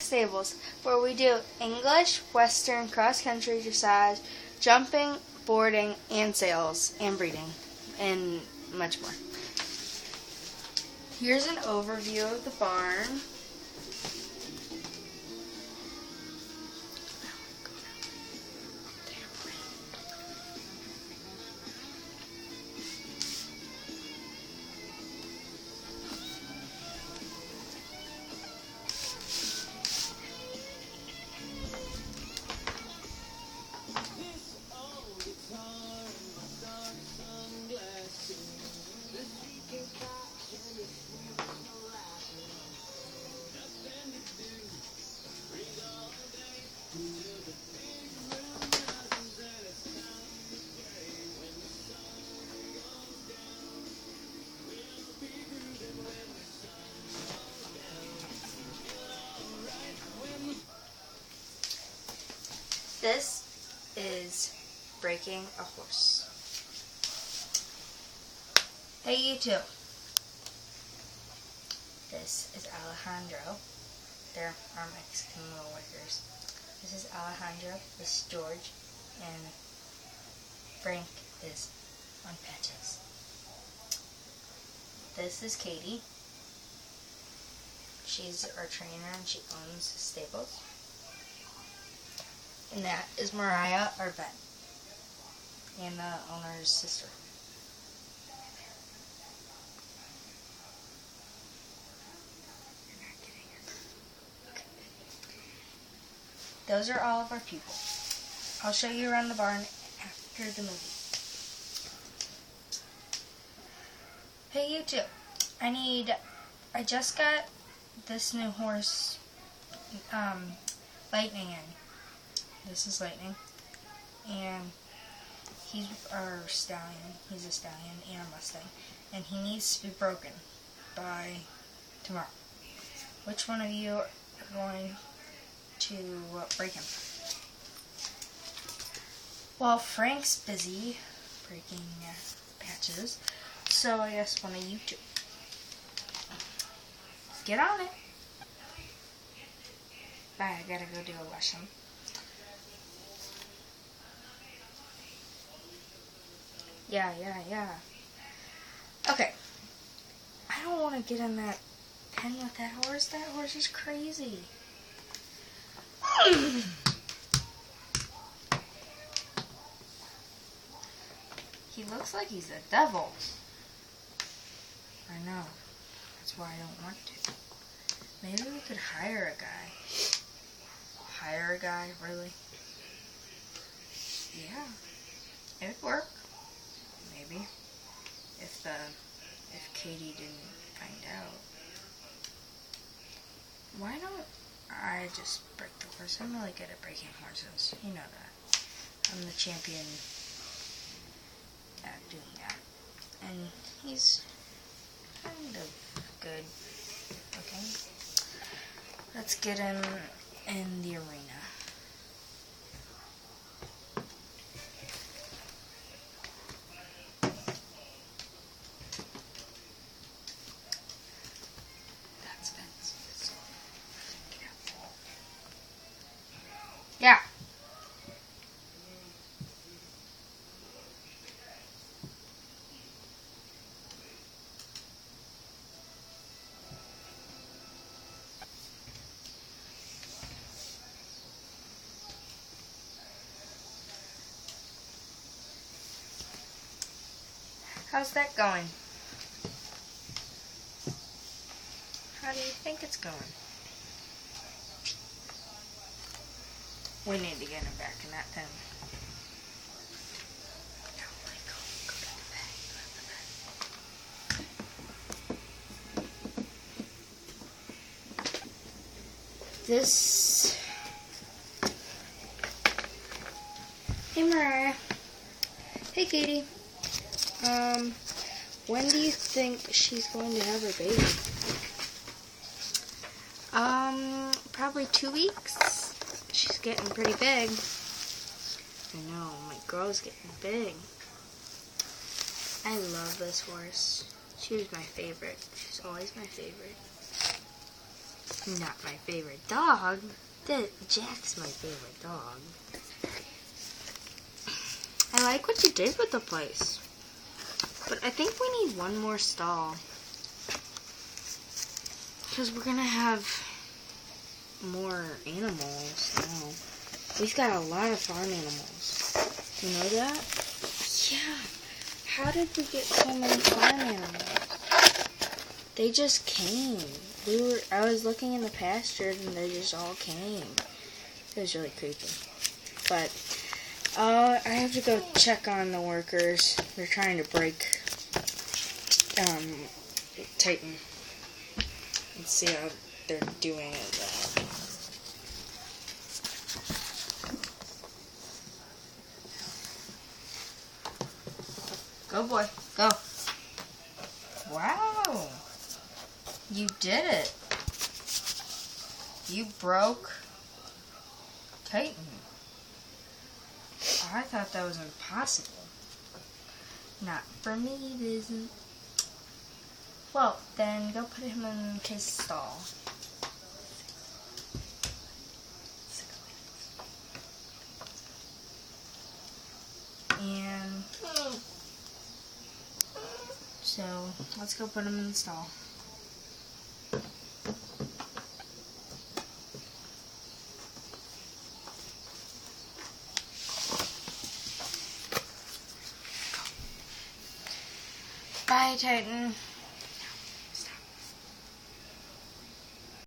Stables, where we do English, Western, cross-country, dressage, jumping, boarding, and sales, and breeding, and much more. Here's an overview of the barn. This is breaking a horse. Hey, you two. This is Alejandro. They're our Mexican little workers. This is Alejandro. This is George. And Frank is on Patches. This is Katie. She's our trainer and she owns the stables. And that is Mariah, our vet, and the owner's sister. Those are all of our people. I'll show you around the barn after the movie. Hey, you two. I just got this new horse, Lightning in. This is Lightning, and he's our stallion. He's a stallion and a Mustang, and he needs to be broken by tomorrow. Which one of you are going to break him? Well, Frank's busy breaking Patches, so I guess one of you two. Get on it. Bye, I gotta go do a lesson. Yeah. Okay. I don't want to get in that pen with that horse. That horse is crazy. He looks like he's a devil. I know. That's why I don't want to. Maybe we could hire a guy. Hire a guy, really? Yeah. It'd work. Maybe. If Katie didn't find out. Why don't I just break the horse? I'm really good at breaking horses. You know that. I'm the champion at doing that. And he's kind of good looking. Let's get him in the arena. Yeah. How's that going? How do you think it's going? We need to get him back in that pen. This. Hey, Mariah. Hey, Katie. When do you think she's going to have her baby? Probably 2 weeks. She's getting pretty big. I know, my girl's getting big. I love this horse. She was my favorite. She's always my favorite. Not my favorite dog. Jack's my favorite dog. I like what you did with the place. But I think we need one more stall. Because we're going to have more animals now. We've got a lot of farm animals. You know that? Yeah. How did we get so many farm animals? They just came. I was looking in the pasture and they just all came. It was really creepy. But I have to go check on the workers. They're trying to break Titan. Let's see how they're doing it. Go, boy. Go. Wow. You did it. You broke Titan. I thought that was impossible. Not for me, it isn't. Well, then go put him in his stall. And so, let's go put him in the stall. Bye, Titan.